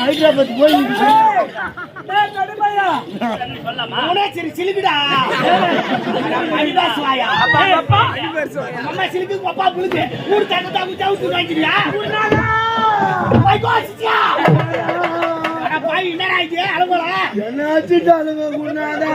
ஹைதராபாத் போய் சிலுக்குடா சிலுக்கு பப்பா புழுக்கு ஊர் தகுத்து வாங்கிக்கிறியா என்னடா இது அழுகல என்ன ஆச்சுட்டு அழுக குருநாதா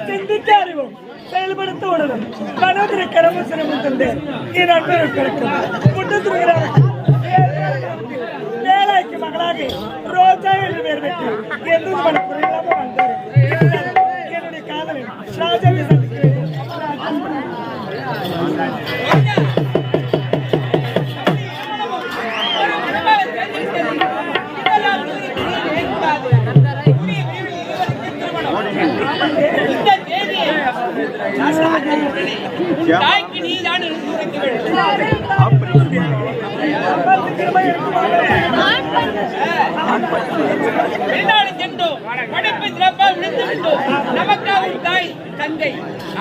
சிந்திக்க அறிவோம் செயல்படுத்த உணரும் மனதில் கடமை சிரமம் தந்தேன் என் அன்பர் கிடக்கும் வேலைக்கு மகளாக ரோஜா என்று பேர் பெற்று எந்த மன புரியாம வந்தார் என்னுடைய காதலன் ராஜாவை சந்திக்கிறேன்.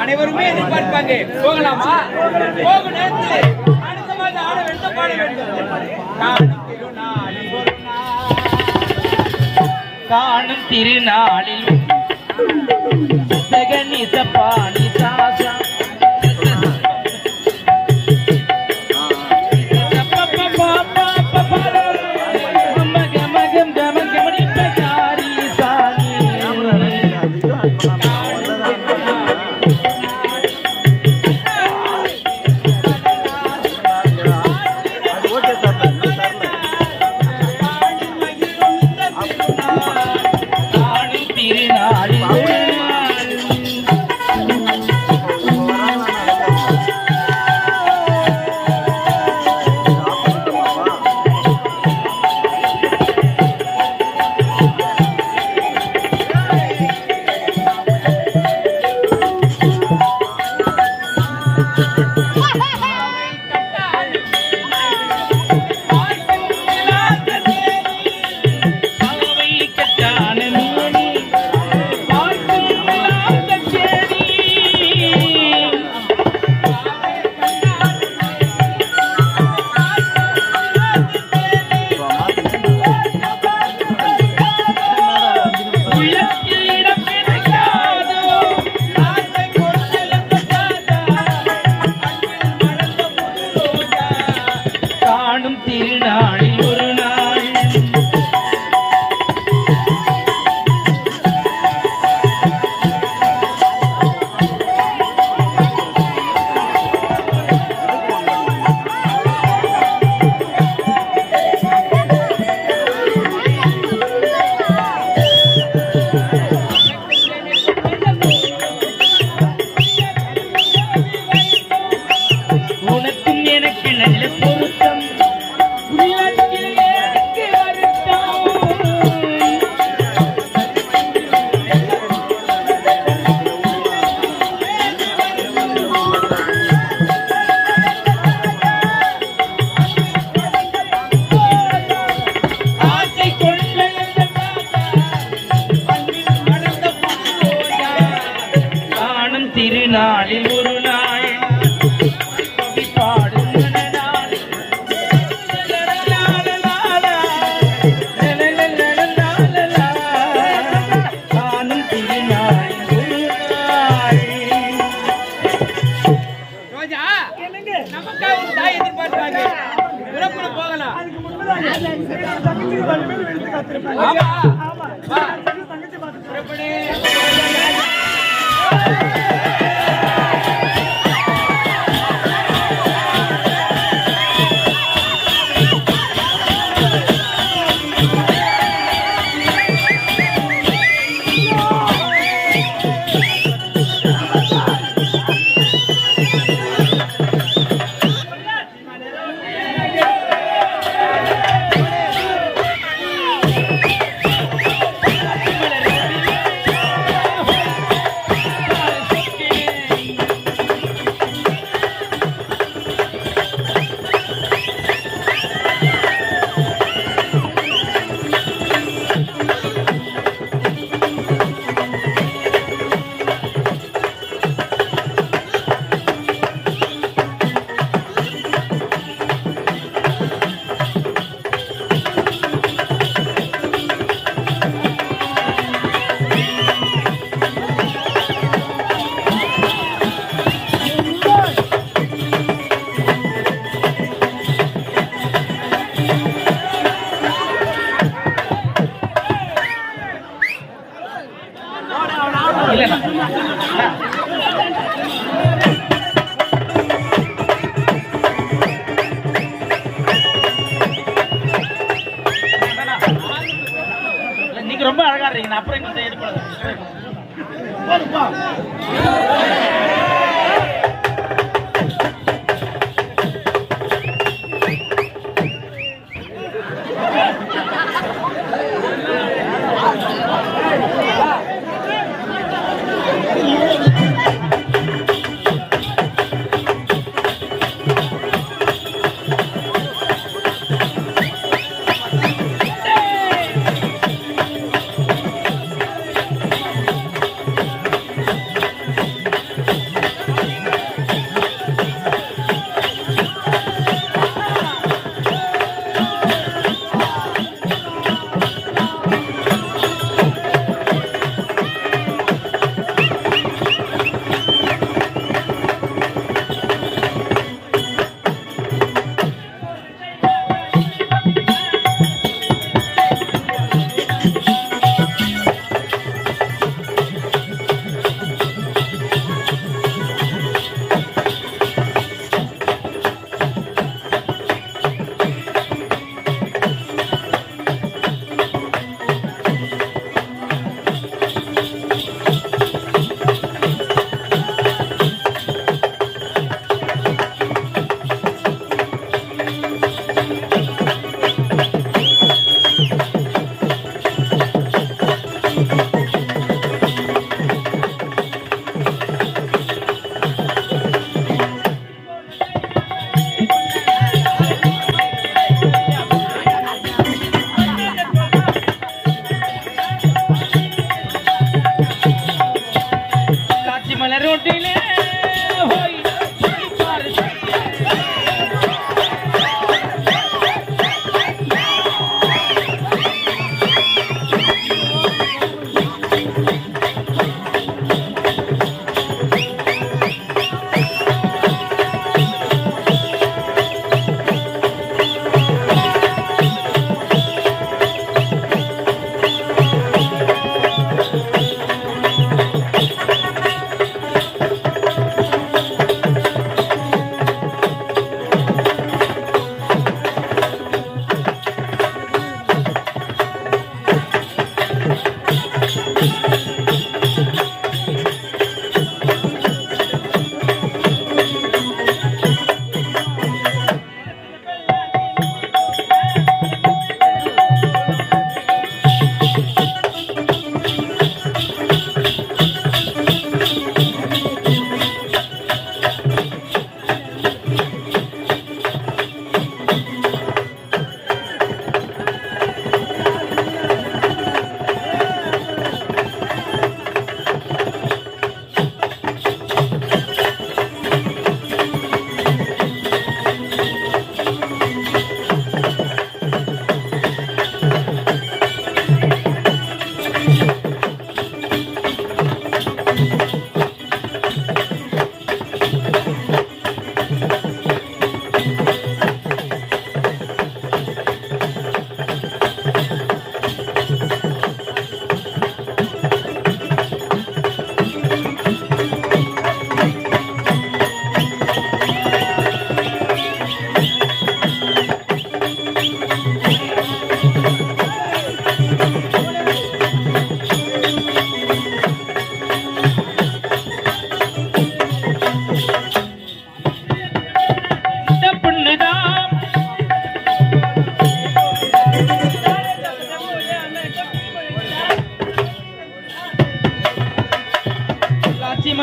அனைவருமே எதிர்பார்ப்பாங்க. போகலாமா? போகும் நேரத்தில் அடுத்த மாதம் ஆட வேண்டும், பாட வேண்டும். காணும் திருநாளில் சகனிசப்பாணி சாசா நாளில் ஒரு நாள் கவி பாடும் நாள் நானும் திருநாள் ஒரு நாள். ரோஜா, என்னங்க நமக்காக ஒரு தாய் எதிர்பார்க்கிறாங்க. புறப்பட போகலாம். அதுக்கு முன்பதாக என்னோட தங்கச்சிக்கு வலிமையில் எடுத்து காத்திருப்பாங்க. ஆமா. ஆமா வா. தங்கச்சி பார்த்து புறப்படு. நீங்க ரொம்ப அழகா இருக்கீங்க. அப்புறம் எங்க இது பண்ணுங்க.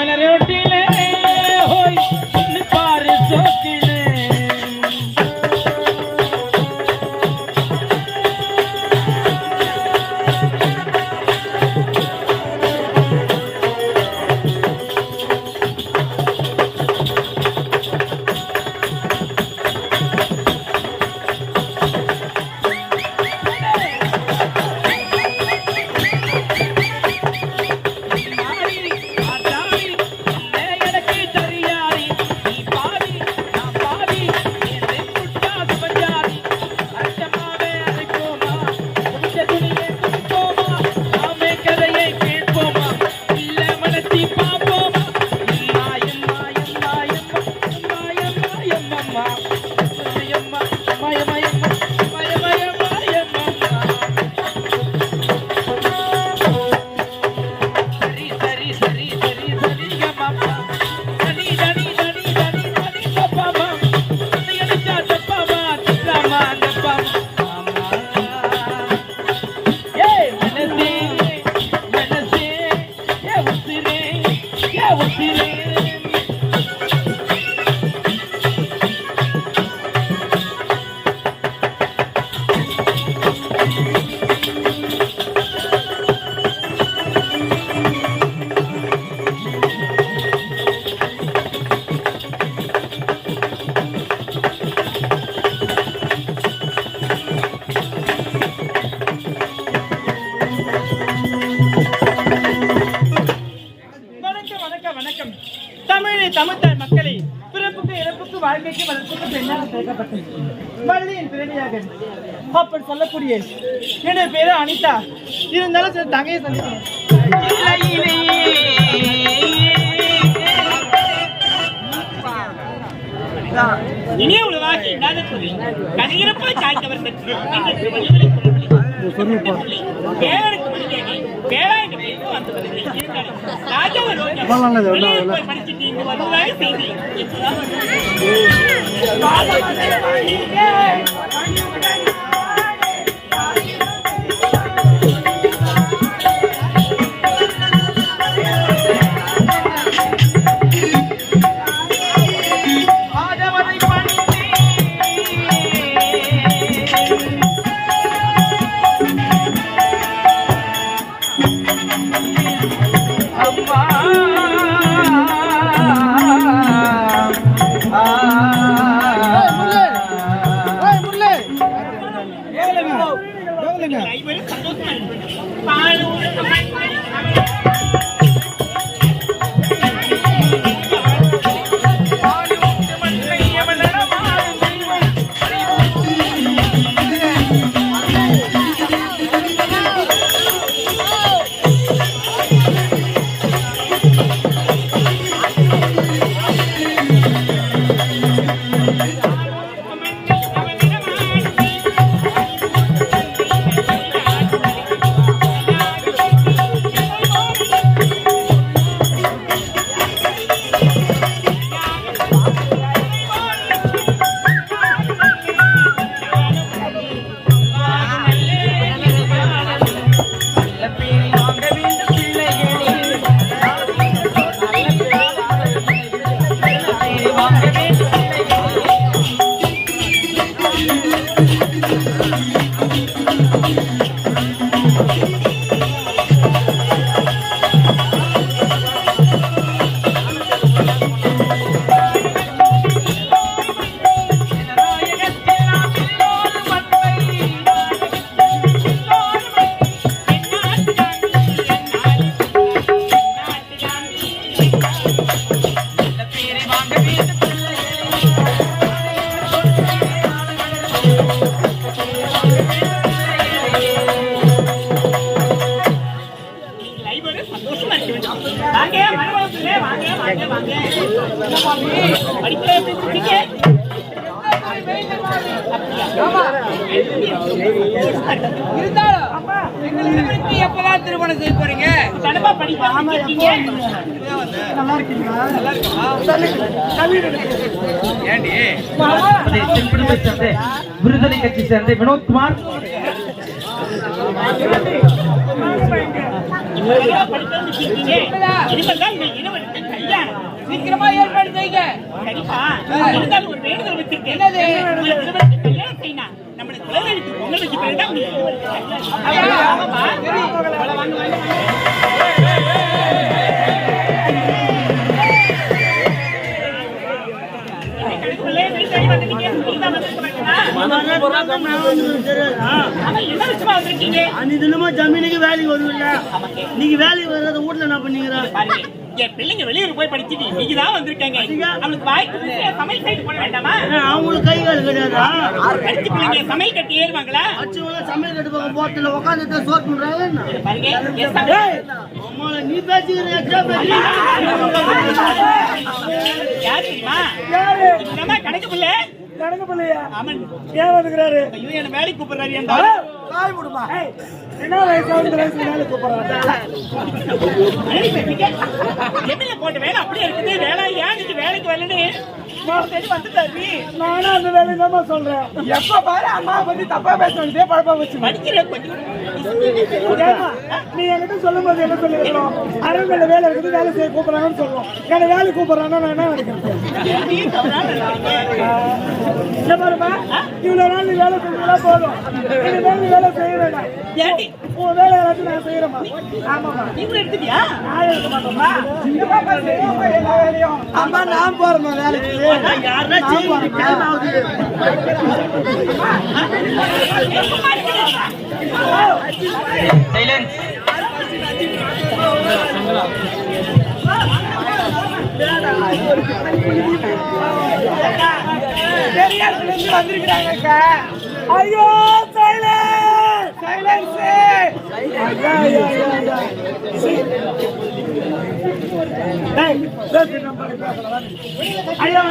மலரோட்டிலே ஹோய் பாரு சோக்கிலே தமிழ்த்தாய் மக்களை பிறப்புக்கு இறப்புக்கு வாழ்க்கைக்கு வளர்ப்புக்கு பெண்ணாக சேர்க்கப்பட்டது வள்ளியின் பிறவியாக அப்படி சொல்லக்கூடிய என்னுடைய பேரு அனிதா. இருந்தாலும் சில தங்கையை சந்திக்கிறேன். இனிய உலவாகி இல்லாத சொல்லி கதிரப்பாய் காய்த்தவர் பெற்று படிச்சுட்டு இங்கு வருவதாக செய்தி எப்பதான் திருமணம் செய்ய போறீங்க? விடுதலை கட்சி சேர்ந்த வினோத்குமார் இனிமேல் சீக்கிரமா ஏற்பாடு செய்யுங்க. சரிப்பா, இருந்தாலும் ஒரு வேண்டுதல் வச்சிருக்கேன். என்னது? உங்களுக்கு கல்யாணம் செய்யணும். நம்மளுக்கு குலதெய்வத்துக்கு பொங்கல் வச்சு பிறகு தான் ஆமாப்பா. ஜமீனுக்கு வேலைக்கு வருவீங்க. நீங்க வேலைக்கு வர்றத வீட்டுல என்ன பண்ணீங்க? என் பிள்ளைங்க வெளியூர் போய் படிச்சுட்டு நீங்க தான் வந்திருக்காங்க. அவளுக்கு வாய்ப்பு சமையல் சைடு போட வேண்டாமா? அவங்களுக்கு கை கால் கிடையாதா? படிச்ச பிள்ளைங்க சமையல் கட்டி ஏறுவாங்களா? சமையல் கட்டு பக்கம் போட்டுல உட்காந்து சோறு பண்றாங்க. நீ பேசுகிறேன் யார் தெரியுமா? கணக்கு பிள்ளை. கணக்கு பிள்ளையா? ஆமாம். ஏன் வந்துக்கிறாரு? ஐயோ, என்ன வேலைக்கு கூப்பிடுறாரு. என்ன வயசு வேலை கூப்பிடுறாங்க? எண்ணெயில போட்ட வேலை அப்படியே இருக்குது. வேலை ஏன் வேலைக்கு வரலன்னு வந்துட்டாரு. நானும் அந்த வேலை தான் சொல்றேன். எப்ப பாரு அம்மா பத்தி தப்பா பேசுறதே பழப்பா வச்சு படிக்கிற கொஞ்சம் நீ என்கிட்ட சொல்லும் போது என்ன சொல்லிருக்கோம்? அரண்மனை வேலை இருக்குது, வேலை செய்ய கூப்பிடுறாங்கன்னு சொல்லுவோம். என்ன வேலை கூப்பிடுறாங்கன்னா நான் என்ன நினைக்கிறேன்? பாருமா, இவ்வளவு நாள் நீ வேலை செஞ்சா போதும். நீ வேலை செய்ய வேண்டாம். உன் வேலை எல்லாத்தையும் நான் செய்யறேமா? ஆமாமா. நீங்க எடுத்துட்டியா? நான் எடுக்க மாட்டோமா? அம்மா நான் போறேம்மா வேலைக்கு. யாருன்னா சைலன்ஸ். வந்திருக்கிறாங்க. ஐயோ சைலன்ஸ் சைலன்ஸ். ஐயா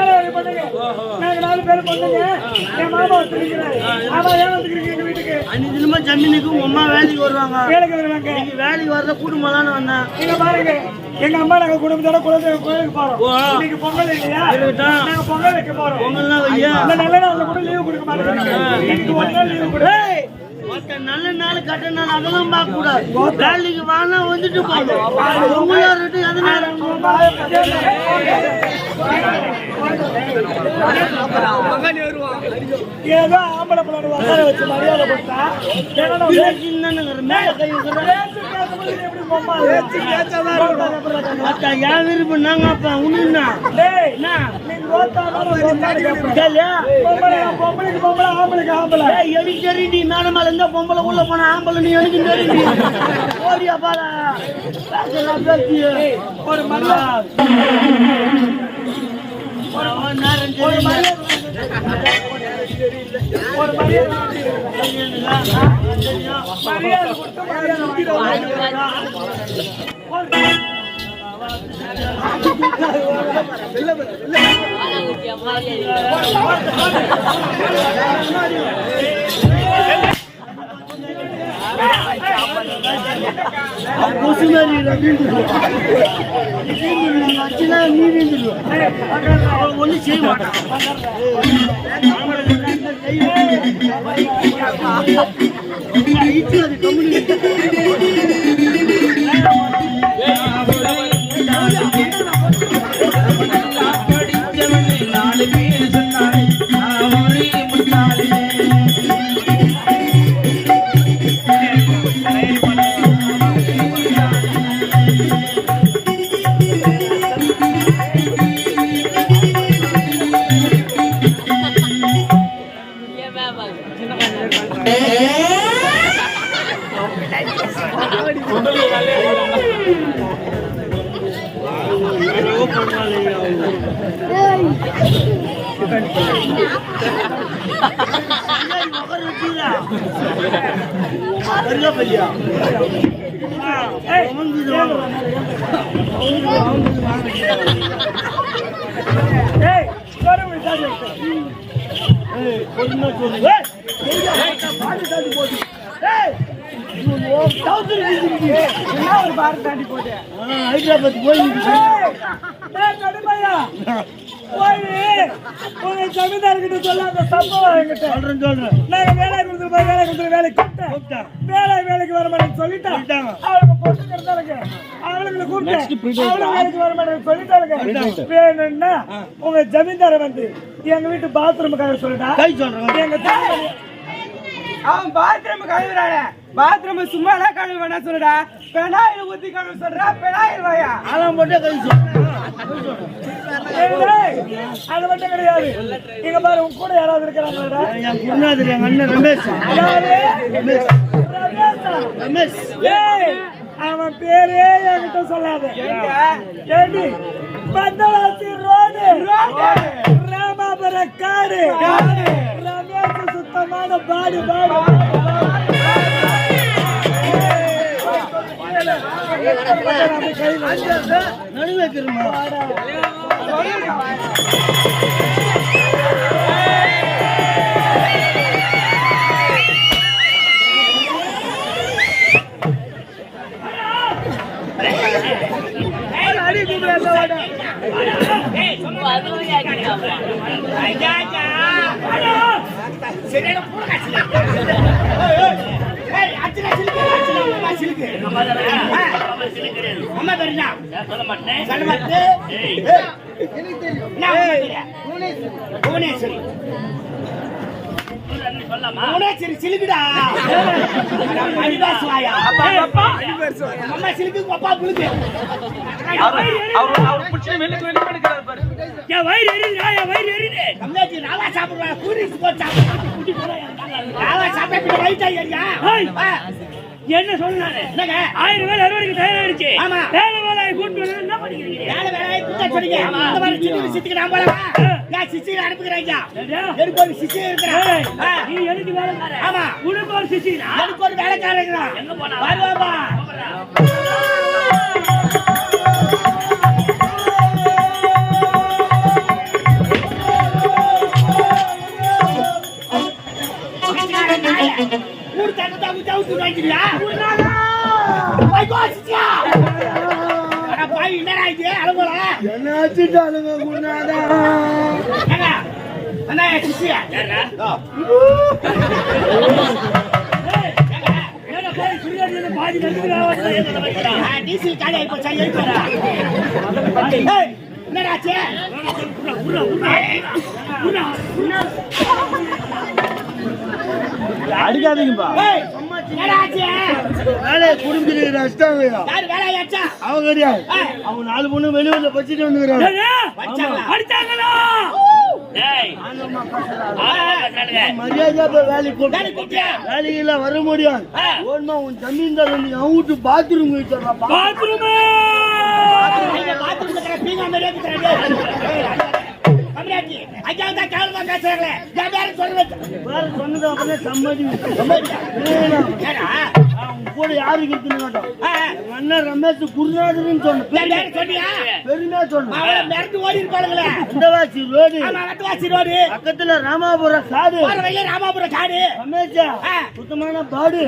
வேலை பண்ணுங்க. நாங்க 4 பேர் பண்ணுங்க. என் மாமா வச்சிருக்கிறாரு. ஆமா, ஏன் வந்துருக்கீங்க எங்க வீட்டுக்கு? அன்னைக்கு தினமா ஜமீனுக்கு உமா வேலைக்கு வருவாங்க. வேலைக்கு வருவாங்க. இன்னைக்கு வேலைக்கு வரத கூடுமாலான்னு வந்தேன். நீங்க பாருங்க, எங்க அம்மா நாங்க குடும்பத்தோட குலதெய்வ கோயிலுக்கு போறோம். இன்னைக்கு பொங்கல் இல்லையா? நாங்க பொங்கல் வைக்க போறோம். பொங்கல்லாம் வையா. இந்த நல்ல நாள்ல கூட லீவு கொடுக்க மாட்டேங்கிறீங்க. இன்னைக்கு ஒரு நாள் லீவு கொடு. நல்ல நாள் கட்ட நாள் அதெல்லாம் பார்க்க கூடாது. வேலைக்கு வாங்க வந்துட்டு போகணும். பொங்கலா இருக்கு அதனால ஏதோ ஆம்பளை பிள்ளை உட்கார வச்சு மரியாதை கொடுத்தா மேல கை என் விருப்பம் நாங்க அப்பா உண்ணுன்னா எனக்கு தெரியுது. மேடமால இருந்தா பொம்பளை உள்ள போன ஆம்பளை நீ எனக்கு தெரியுது. ஓடியா பாலா ஒரு மரியாதை ஒன்னும் செய்ய மாட்டேன். என்ன ஒரு பாரு தாண்டி போட்டு ஹைதராபாத் போய் கடுமையா போய் உங்க ஜமீன்தார்கிட்ட சொல்ல அந்த சம்பவம் என்கிட்ட சொல்றேன் நாங்க வேலை கொடுத்து வேலை கூப்பிட்டேன் வேலைக்கு வர மாட்டேன்னு சொல்லிட்டாங்க அவளுக்கு பொண்ணு இருந்தாங்க அவளுக்கு கூப்பிட்டேன் அவளுக்கு வேலைக்கு வர மாட்டேன்னு சொல்லிட்டாங்க வேணும்னா உங்க ஜமீன்தாரை வந்து எங்க வீட்டு பாத்ரூமுக்காக சொல்லிட்டா கை சொல்றேன் எங்க அவன் பாத்ரூம் கழுவுறானே பாத்ரூம் சும்மா கழுவு வேணா சொல்லுடா பெனாயில் ஊத்தி கழுவு சொல்றா பெனாயில் வாயா அதான் மட்டும் கை சொல்றேன் அது மட்டும் கிடையாது இங்க பாரு உன் கூட யாராவது இருக்கிறாங்களா என் குருநாதர் எங்க அண்ணன் ரமேஷ் ரமேஷ் அவன் பேரே என்கிட்ட சொல்லாத ஏண்டி பந்தவாசி ரோடு ராமாபுர காடு ரமேஷ் சுத்தமான பாடு நடுவே திரும்ப சிலுக்குடா அம்மா சிலுக்கு அப்பா புழுக்கு அவர் பிடிச்சி வெளிக்கு எடுக்கிறாரு பாரு. என் வயிறு எரியுது என் வயிறு எரியுது கம்மியாச்சு நாவா சாப்பிடுவேன் கூரிச்சு போட்டு நாவா சாப்பிட்டு வயிற்றா ஏரியா என்ன சொன்னாரு என்னங்க 1000 வேலை அறுவடைக்கு தயாராகிடுச்சு ஆமா வேலை வேலையை கூட்டு வந்து என்ன பண்ணிக்கிறீங்க வேலை வேலையை கூட்ட சொல்லுங்க இந்த மாதிரி சின்ன விஷயத்துக்கு நான் போலாம் நான் சிசியை அனுப்புகிறேன் எனக்கு ஒரு சிசி இருக்கிறேன் நீ எனக்கு வேலைக்காரன் ஆமா உனக்கு ஒரு சிசி எனக்கு ஒரு வேலைக்காரங்க எங்க போனா வருவாப்பா டீசல் காலி ஆயிப்போச்சா என்னடாச்சு அடிக்காதீங்கப்பா வேலையை குடும்பத்தில் நஷ்டாங்கய்யா அவங்க கிடையாது அவங்க 4 பொண்ணு வெளியூர்ல வச்சுட்டு வந்துக்கிறாங்க மரியாதையா போய் வேலைக்கு கூப்பிட்டு வேலையில வர முடியாது ஓடுமா உன் ஜமீன்தார் வந்து அவன் வீட்டு பாத்ரூம் சொன்னது அப்படியே சம்மதி கூட யாருக்கு இருக்குன்னு கேட்டோம் அண்ணன் ரமேஷ் குருநாதன் சொன்ன பெருமையா சொன்ன ரோடு பக்கத்துல ராமாபுரம் காடு ரமேஷா சுத்தமான பாடு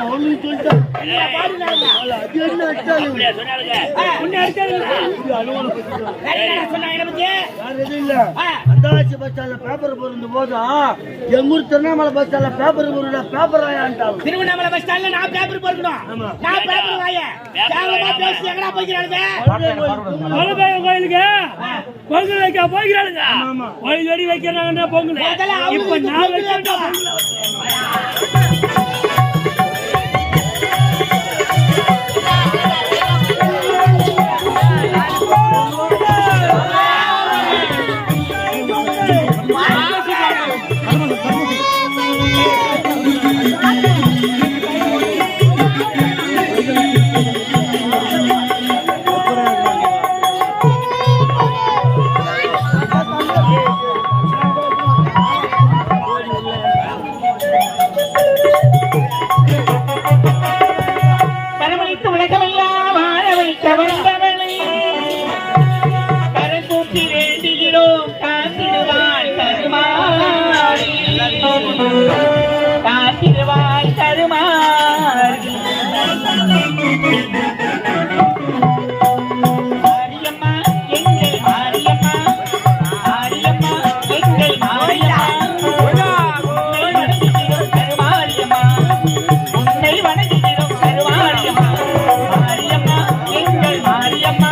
சொல்லிட்டேன் அந்தாச்சி பஸ் ஸ்டாண்ட்ல பேப்பர் பொருந்து போதும் எங்கூர் திருவண்ணாமலை பஸ் ஸ்டாண்ட்ல பேப்பர் பொருள் பேப்பர் வாயான்ட்டாங்க திருவண்ணாமலை பஸ் ஸ்டாண்ட்ல நான் பேப்பர் பொறுக்கணும் நான் பேப்பர் வாய கேவலமா பேசி எங்கடா போய்க்கிறானுங்க கோயிலுக்கு பொங்கல் வைக்க போய்க்கிறானுங்க கோயில் வெடி வைக்கிறாங்கன்னா பொங்கல் இப்ப நான் வைக்கிறேன் கருமாரி மாரியம்மா எங்கள் மாரியம்மா மாரியம்மா எங்கள் மாரியம்மா உன்னை வணங்குகிறோம் கருமாரியம்மா மாரியம்மா எங்கள் மாரியம்மா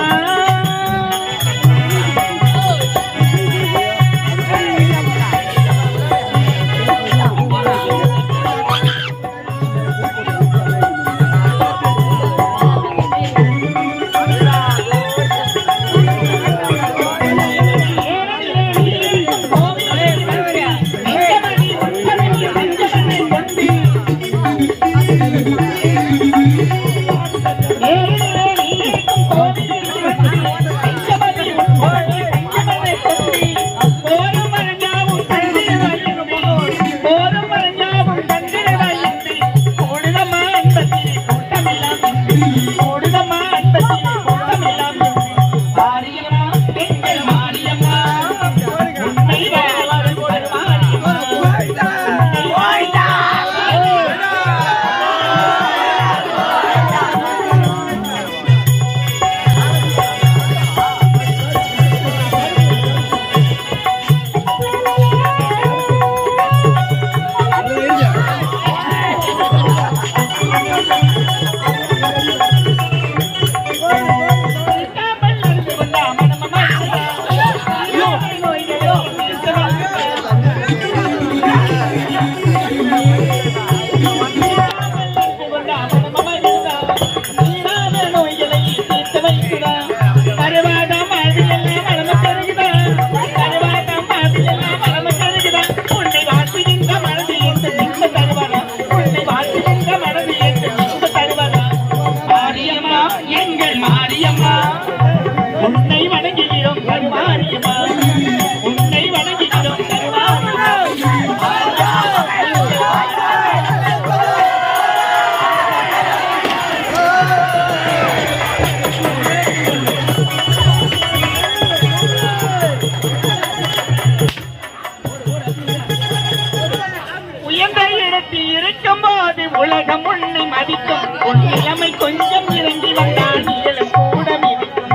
உலகம் உன்னை மதிக்கும் உன் நிலைமை கொஞ்சம் இறங்கி வந்தால் நீளும் கூட மிதிக்கும்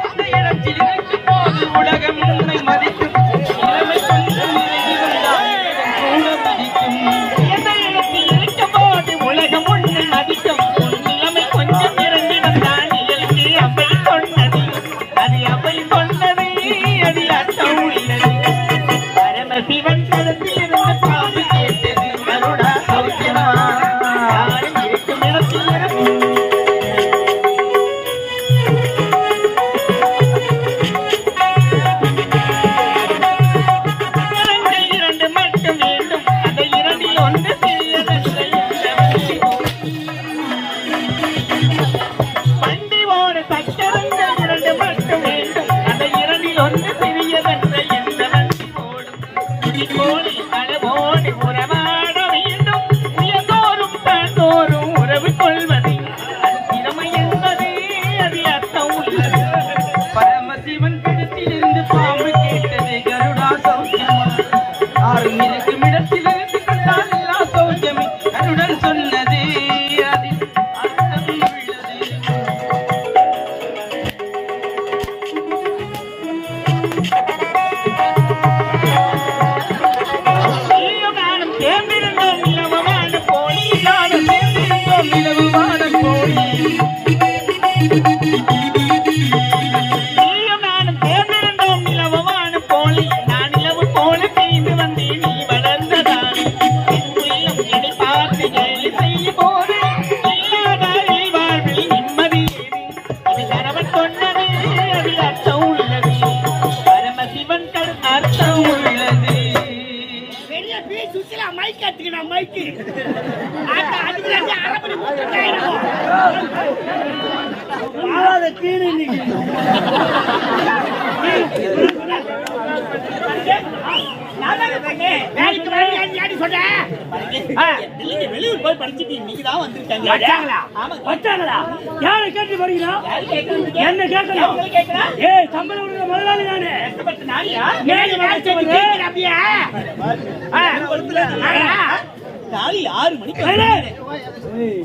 இந்த இடத்தில் இருக்கும் போது உலகம் உன்னை மதிக்கும் நிலைமை கொஞ்சம் இறங்கி வந்தால் நீளும் கூட மிதிக்கும் இந்த இடத்தில் இருக்கும் போது உலகம் உன்னை மதிக்கும் உன் நிலைமை கொஞ்சம் இறங்கி வந்தால் நீளுக்கு அவை சொன்னது அது அவை சொன்னது அது அர்த்தம் உள்ளது பரமசிவன் கருத்தில் இருந்த பாம்பு கேட்டது கருடா சௌக்கியமா வெளியூர் போய் படிச்சுட்டு இன்னைக்கு தான் வந்திருக்காங்க. யாரை கேட்டு வரீங்களா? என்ன கேட்கணும்? ஏய் சம்பளம் கொடுக்கிற முதலாளி நானே. காலையில 6 மணிக்கு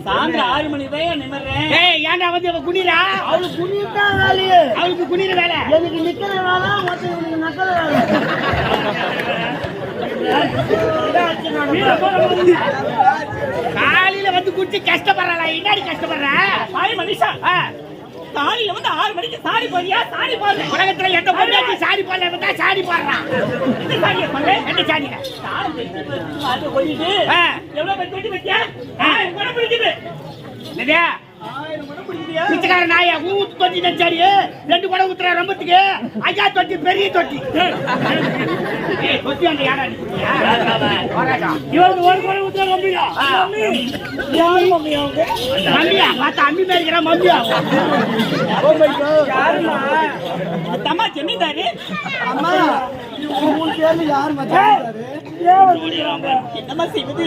சாயந்தரம் 6 மணிக்கு தான் நிமிர்றேன். ஏன்டா வந்து அவ குனிரா? அவளுக்கு குனிதான் வேலையே. அவளுக்கு குனிற வேலை. எனக்கு நிக்கிற வேலை, மற்றவங்களுக்கு நக்கல வேலை. காலையில வந்து குடிச்சு கஷ்டப்படுறா. என்னடி கஷ்டப்படுற? சாய் மனுஷா காலையில வந்து 6 மணிக்கு சாடி போறியா? சாடி போடுற உலகத்துல எந்த பொண்ணாச்சி சாடி போடல சாடி போடுறான். இந்த சாடியை பண்ண எந்த சாடியில அதை கொட்டிட்டு எவ்வளவு பேர் கொட்டி வைக்கியா? குடம் பிடிக்குது. என்னதா பிச்சைக்கார நாயா ஊத்து தொட்டி நச்சாடி 2 குடம் ஊத்துற ரொம்பத்துக்கு ஐயா தொட்டி பெரிய தொட்டி. தொட்டி அந்த யாரா இவருக்கு ஒரு குடம் ஊத்துற ரொம்பியா? மம்மியா பார்த்தா அம்மி பேருக்கிற மம்மியா? தம்மா ஜமீன்தாரு அம்மா, உன் பேர்ல யார் மச்சான்? என்னமா செய்வது?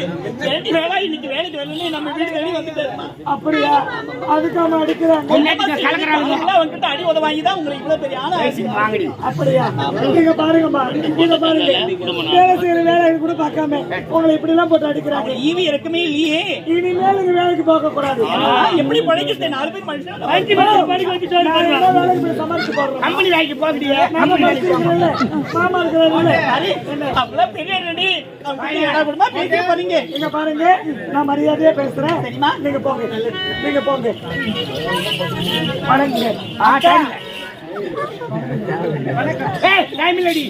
இன்னைக்கு வேலைக்கு வரலன்னு நம்ம வீடு வெளியே வந்துட்டாருமா. அப்படியா? அதுக்காம அடிக்கிறாங்க. அவன்கிட்ட அடி உத வாங்கி தான் உங்களுக்கு இவ்வளவு பெரிய ஆளா வாங்கடி. அப்படியா? நீங்க பாருங்கம்மா, நீங்க பாருங்க. வேலை செய்யற வேலையை கூட பார்க்காம உங்களை இப்படி எல்லாம் போட்டு அடிக்கிறாங்க. ஈவி இறக்கமே இல்லையே. இனிமேல் நீங்க வேலைக்கு போக கூடாது. எப்படி பழைக்கிறது? 4 பேர் மனுஷன் வேலைக்கு போய் சமாளிச்சு போடுறோம். கம்பெனி வேலைக்கு போகலையே. நம்ம படிக்கிறீங்கல்ல, மாமா இருக்கிறாங்கல்ல. அவ்வளவு பெரிய ரெடி பேசிய போறீங்க. நீங்க பாருங்க, நான் மரியாதையா பேசுறேன். சரிமா? நீங்க போங்க, நீங்க போங்க. வணங்குங்க. ஏய் டைம் இல்லடி.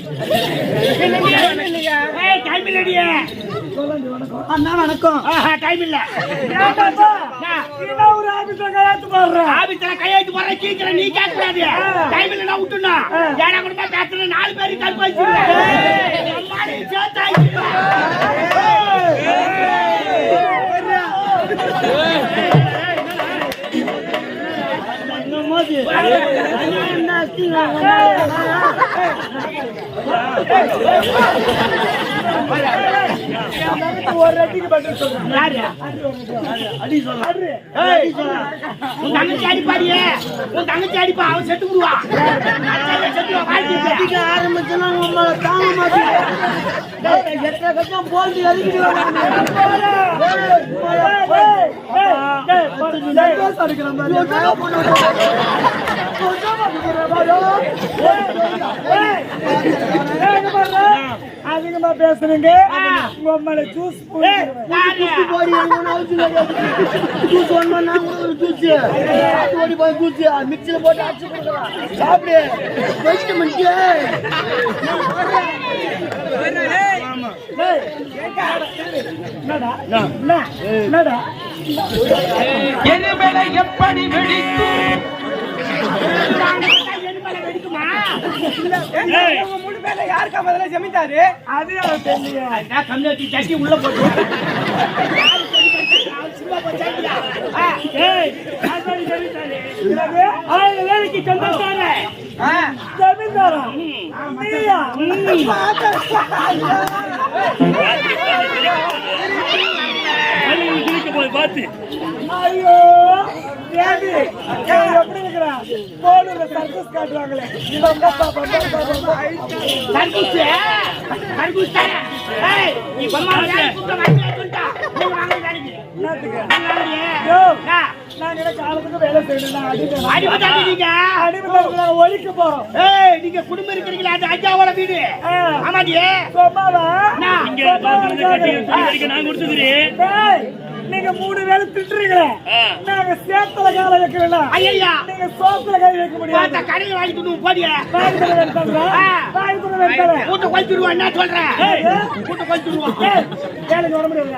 ஏய் டைம் இல்லடி. அண்ணா வணக்கம். டைம் இல்ல. ஒரு ஆபீஸ்ல கையெழுத்து போடுறேன். ஆபீஸ்ல கையெழுத்து போடுற சீக்கிரம் நீ கேட்க கூடாது. டைம் இல்ல நான் விட்டுனா. ஏனா கூட பேசுற 4 பேருக்கு கல்ப வச்சிருக்கேன். அம்மாடி சேத்தாய். ஒரு ரெட்டிக்கு பதில் சொல்றேன். உன் தங்கச்சி அடிப்பாடியே. உன் தங்கச்சி அடிப்பா. அவன் செத்து விடுவா. ஆரம்பிச்சுனா உங்களை தாங்க மாட்டேன். எத்தனை கட்டம் போட்டு எதுக்கிட்டு அதிகமா பேசுறீங்க. உங்களை ஜூஸ் போடி ஜூஸ் ஒன்று நான் ஜூஸ் ஓடி போய் ஜூஸ் மிக்சியில் போட்டு அடிச்சு கொடுக்கலாம். சாப்பிடு வெஜிடபிள்ஸ். எரிமலை எப்படி வெடிக்கும்? யாருக்கா முதல்ல ஜமீன்தாரு? அது தெரியல. கம்யூனிட்டி ஜாஸ்தி உள்ள போட்டு வேலைக்கு சொந்தக்கார ஜமீன்தாரா? நீயா? ஐயோ ஏடி, எப்படி இருக்கிறான்? போலூர்ல சர்க்கஸ் காட்டுவாங்களே. நாங்க காலத்துக்கு வேலை செய்யணும். ஒழிக்க போறோம். நீங்க குடும்பம் இருக்கிறீங்களா? அது ஐயாவோட வீடு. ஆமாடியே. சொன்னாவா? நான் கொடுத்தது நீங்க 3 வேலை திட்டுறீங்களே. நாங்க சேத்துல கால வைக்கிறோம். ஐயா நீங்க சோத்துல கை வைக்க முடியாது. கடையை வாங்கிட்டு போடிய கூட்ட கொளுத்துருவா. என்ன சொல்றேன்? கூட்ட கொளுத்துருவா. வேலைக்கு வர முடியாது.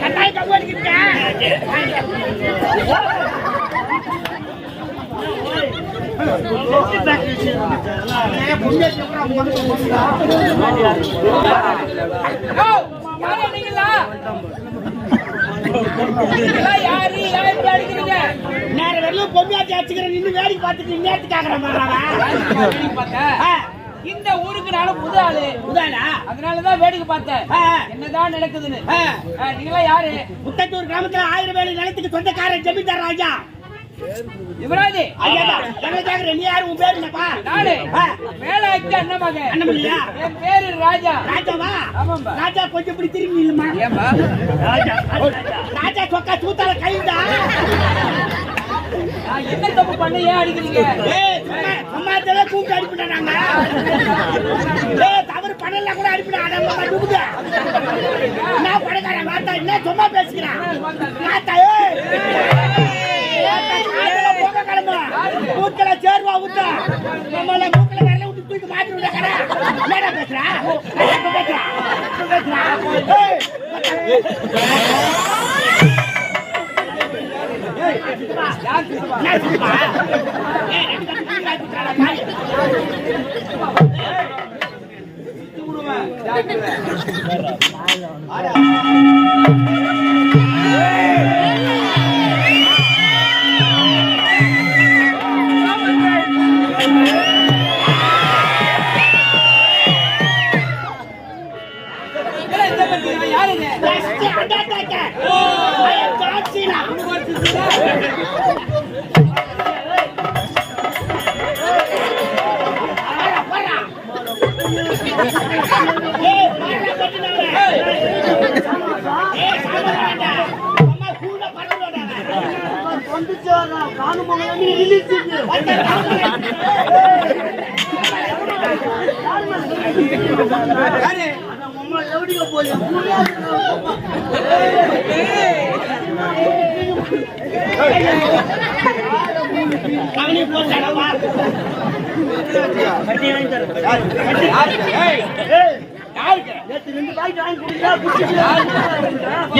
கட்டாய கம்பெனிக்கிட்டேன் நேரம் வரலும் பொம்மையாச்சி அடிச்சுக்கிறேன் நின்று வேடிக்கை பார்த்துட்டு நேற்று கேக்குறேன். இந்த ஊருக்கு நானும் புது ஆளு அதனாலதான் வேடிக்கை பார்த்தேன் என்னதான் நடக்குதுன்னு. நீங்களா யாரு? முத்தத்தூர் கிராமத்துல 1000 வேலை நிலத்துக்கு சொந்தக்காரர் ஜமீன்தார் ராஜா யுவராஜ். நீ யாரு? உன் பேரு என்னப்பா? நானு வேலைக்கு அண்ணன் மகன். அண்ணன் என் பேரு ராஜா. ராஜாவா? ஆமாம்பா. ராஜா கொஞ்சம் இப்படி திரும்பி இல்லமா? ஏம்பா ராஜா சொக்கா தூத்தால கைவிடா. என்ன தப்பு பண்ண ஏன் அடிக்கிறீங்க? சம்மாதவே கூப்பிட்டு அடிப்பிட்டாங்க. தவறு பண்ணல கூட அடிப்பிட்டாங்க. நான் பணக்காரன் வார்த்தா என்ன சும்மா பேசுகிறேன். மூக்கல சேர்வா விட்டா நம்மள மூக்கல வரல விட்டு தூக்கி மாட்டி விட கடை என்ன பேசுறா?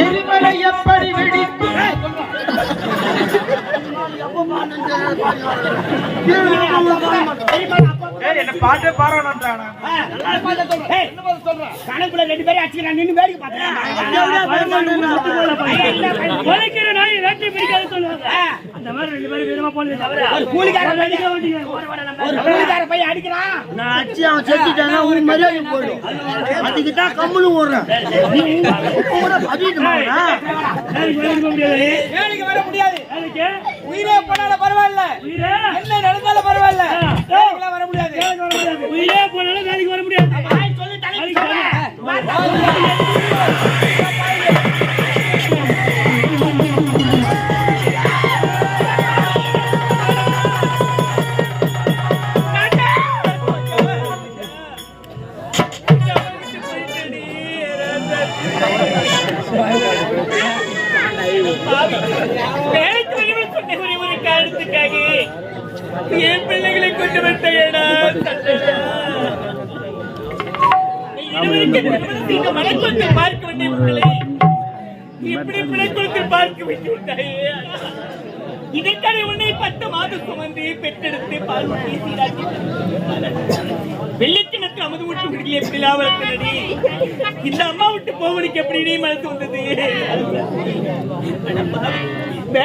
எரிமலை எப்படி வெடித்து என்ன பாட்டே பாராட்டானா? கணக்குல 2 பேரும் அடிச்சுக்கிறான். நின்று வேடிக்கை பார்த்தேன். ஒரு கூலிக்கார போய் அடிக்கிறான். நான் அடிச்சு அவன் செத்துட்டானா ஒரு மரியாதை போயிடும். அதுக்கு தான் கம்முன்னு ஓடுறேன். நீ கூட பதிட்டு வேலைக்கு வர முடியாது. உயிரே போனாலும் பரவாயில்ல, என்ன நடந்தாலும் பரவாயில்ல, வேலைக்கு வர முடியாது. உயிரே போனாலும் வேலைக்கு வர முடியாது. சொல்லி தலைக்கு என் பிள்ளைகளை கொண்டு வந்த மனக்குளத்தில் பார்க்க வேண்டிய பிள்ளை எப்படி பிள்ளைக்குளத்தில் பார்க்க வேண்டி விட்டாயே. இதற்கான உன்னை 10 மாதம் சுமந்து பெற்றெடுத்து பால் ஊட்டி சீராட்டி வெள்ளிக்கிணத்தில் அமுது விட்டு விடுகிய பிள்ளாவரத்தினடி இந்த அம்மா விட்டு போவனுக்கு எப்படி மனசு வந்தது?